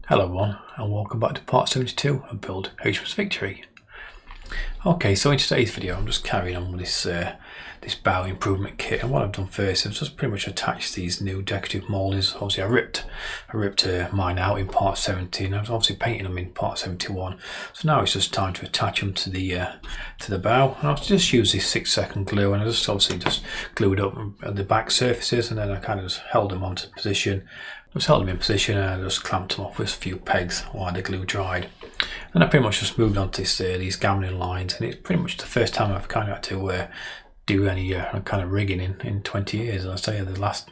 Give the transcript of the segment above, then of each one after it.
Hello everyone and welcome back to part 72 of Build HMS Victory. Okay, so in today's video I'm just carrying on with this bow improvement kit, and what I've done first is just pretty much attached these new decorative mouldings. Obviously I ripped mine out in part 70 and I was obviously painting them in part 71, so now it's just time to attach them to the bow. And I've just used this 6-second glue, and I just obviously just glued up the back surfaces, and then I kind of just held them onto position. Just held them in position and I just clamped them off with a few pegs while the glue dried. And I pretty much just moved on to these Gammoning lines, and it's pretty much the first time I've kind of had to do any kind of rigging in 20 years. And I say the last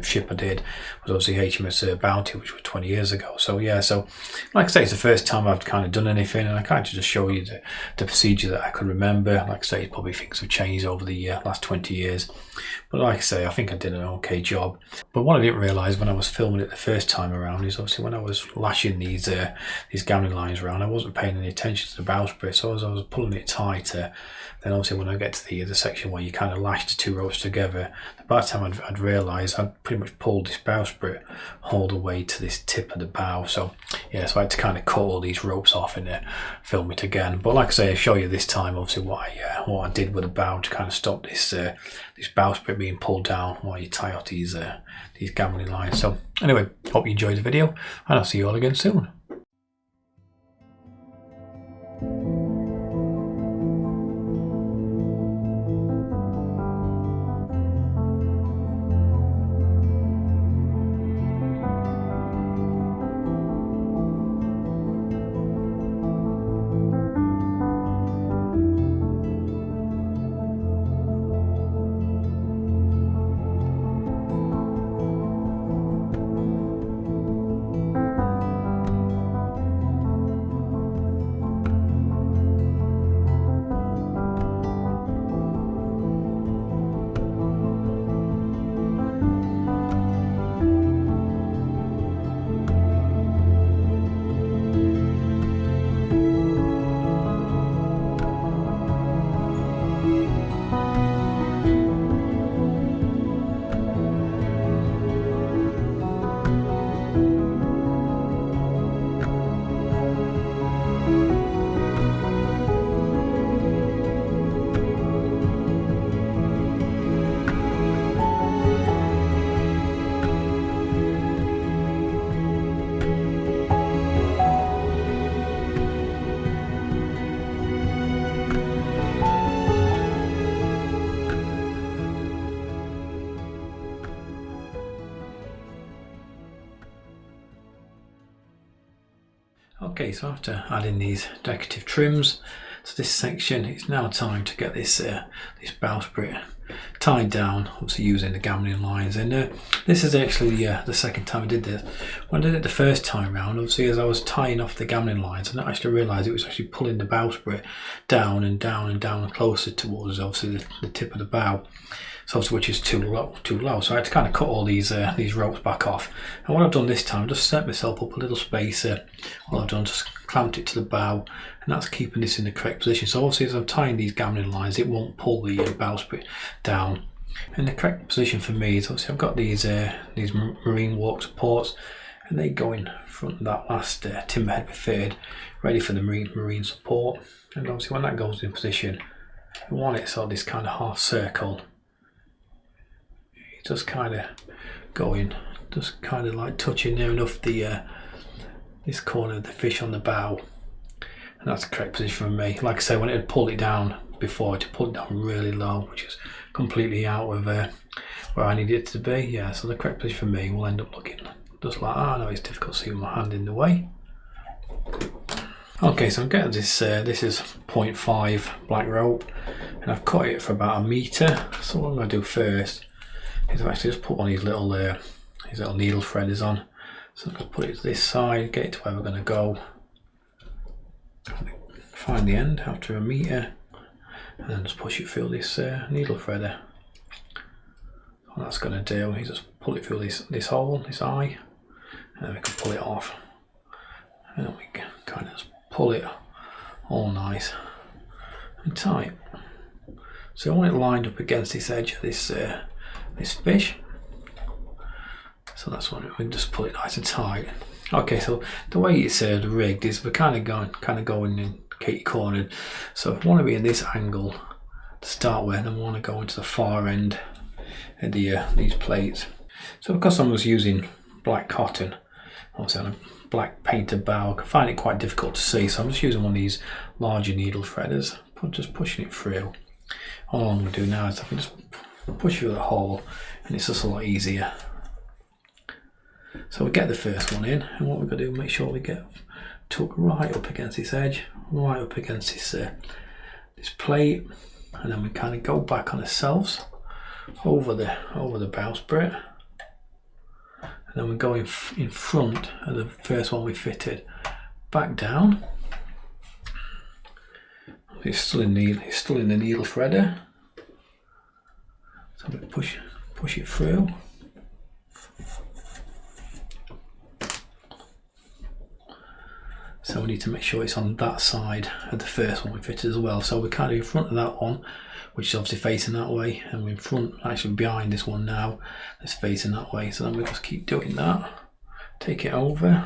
ship I did was obviously HMS Bounty, which was 20 years ago. So yeah, so like I say, it's the first time I've kind of done anything, and I kind of just show you the procedure that I could remember. Like I say, probably things have changed over the last 20 years. But like I say, I think I did an okay job. But what I didn't realise when I was filming it the first time around is obviously when I was lashing these Gammoning lines around, I wasn't paying any attention to the bowsprit. So as I was pulling it tighter, then obviously when I get to the section where you kind of lash the two ropes together, by the time I'd realised I'd pretty much pulled this bowsprit all the way to this tip of the bow. So yeah, so I had to kind of cut all these ropes off and film it again. But like I say, I show you this time obviously what I did with the bow to kind of stop this bowsprit being pulled down while you tie off these Gammoning lines. So anyway, hope you enjoyed the video, and I'll see you all again soon. Okay, so after adding these decorative trims to this section, it's now time to get this bowsprit tied down, obviously using the Gammoning lines. And this is actually the second time I did this. When I did it the first time round, obviously as I was tying off the Gammoning lines, I actually realised it was actually pulling the bowsprit down and down and down and closer towards obviously the tip of the bow. So obviously, which is too low. So I had to kind of cut all these ropes back off. And what I've done this time, I just set myself up a little spacer. All I've done is just clamped it to the bow, and that's keeping this in the correct position. So obviously, as I'm tying these Gammoning lines, it won't pull the bowsprit down. And the correct position for me is obviously I've got these marine walk supports, and they go in front of that last timber head we fitted, ready for the marine support. And obviously, when that goes in position, we want it sort of this kind of half circle. Just kind of going, just kind of like touching near enough this corner of the fish on the bow, and that's the correct position for me. Like I say, when it had pulled it down before, it pulled it down really low, which is completely out of where I need it to be. Yeah, so the correct position for me will end up looking just like that. I know it's difficult to see with my hand in the way. Okay, so I'm getting this. This is 0.5 black rope, and I've cut it for about 1 metre. So what I'm going to do first is I've actually just put one of these little needle threaders on. So I'm going to put it to this side, get it to where we're going to go, find the end after 1 metre, and then just push it through this needle threader. What that's going to do is just pull it through this hole, this eye, and then we can pull it off. And then we can kind of just pull it all nice and tight. So I want it lined up against this edge of this fish. So that's when we can just pull it nice and tight. Okay, so the way it's rigged is we're kind of going in Katie cornered. So if we want to be in this angle to start with, then we want to go into the far end of these plates. So because I was using black cotton, obviously on a black painted bow, I can find it quite difficult to see. So I'm just using one of these larger needle threaders, just pushing it through. All I'm going to do now is I can just push through the hole, and it's just a lot easier. So we get the first one in, and what we're going to do, make sure we get tuck right up against this edge, right up against this plate, and then we kind of go back on ourselves over the bowsprit, and then we go in front of the first one we fitted, back down. It's still in the needle threader, so we push it through. So we need to make sure it's on that side of the first one we fitted as well. So we're kind of in front of that one, which is obviously facing that way, and we're in front, actually behind this one now, that's facing that way. So then we just keep doing that. Take it over,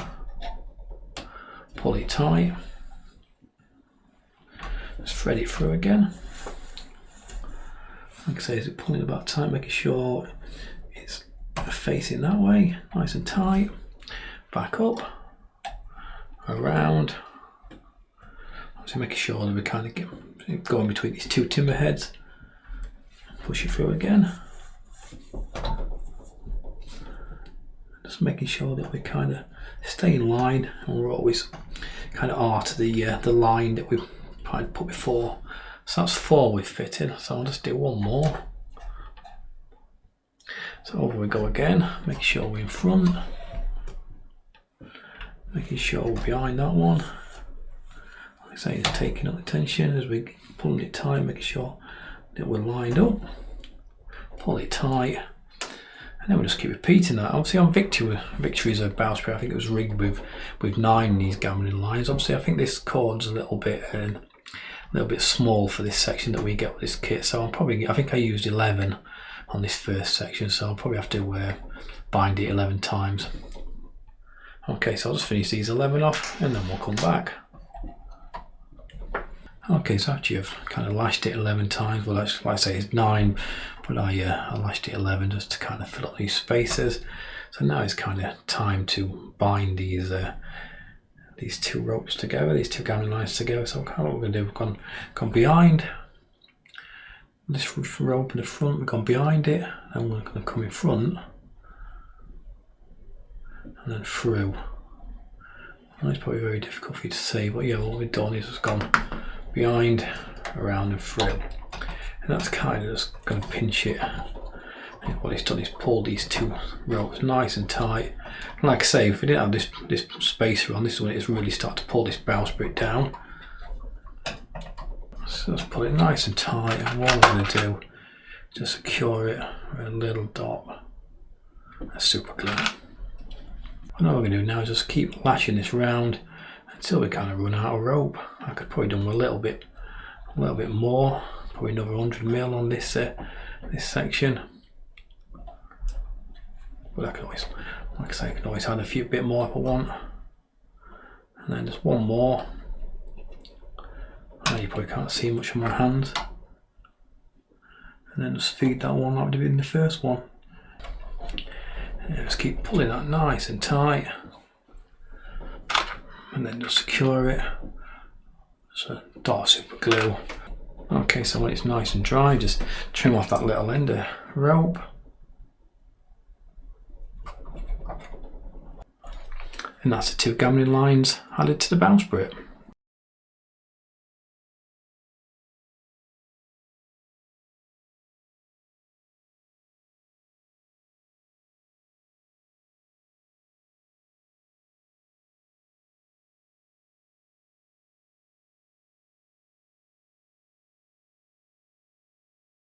pull it tight, just thread it through again. Like I say, is it pulling about tight, making sure it's facing that way, nice and tight. Back up, around, obviously making sure that we kind of get going between these two timber heads. Push it through again, just making sure that we kind of stay in line, and we're always kind of are to the line that we put before. So that's 4 we've fitted, so I'll just do one more. So over we go again, making sure we're in front, making sure we're behind that one. Like I say, it's taking up the tension as we're pulling it tight, making sure that we're lined up. Pull it tight, and then we'll just keep repeating that. Obviously on Victory's bowsprit, I think it was rigged with 9 these gammoning lines. Obviously I think this cord's a little bit small for this section that we get with this kit, so I think I used 11 on this first section, so I'll probably have to bind it 11 times. Okay, so I'll just finish these 11 off, and then we'll come back. Okay, so after you've kind of lashed it 11 times, well, like I say, it's 9, but I lashed it 11 just to kind of fill up these spaces. So now it's kind of time to bind these 2 ropes together, these 2 gammoning lines together. So kind of what we're going to do, we've gone behind this rope in the front, we've gone behind it, and we're going to come in front and then through. Well, it's probably very difficult for you to see, but yeah, what we've done is just gone behind, around and through, and that's kind of just going to pinch it. And what it's done is pull these 2 ropes nice and tight. And like I say, if we didn't have this spacer on, this is when it's really start to pull this bowsprit down. So let's pull it nice and tight, and what we're going to do is just secure it with a little dot of super glue. And all we're going to do now is just keep lashing this round until we kind of run out of rope. I could probably do a little bit more, probably another 100mm on this section. But I can always, like I say, I can always add a bit more if I want. And then just one more. Now you probably can't see much of my hands. And then just feed that one like we did in the first one. And just keep pulling that nice and tight. And then just secure it. So dot super glue. Okay, so when it's nice and dry, just trim off that little end of rope. And that's the 2 gammoning lines added to the bowsprit.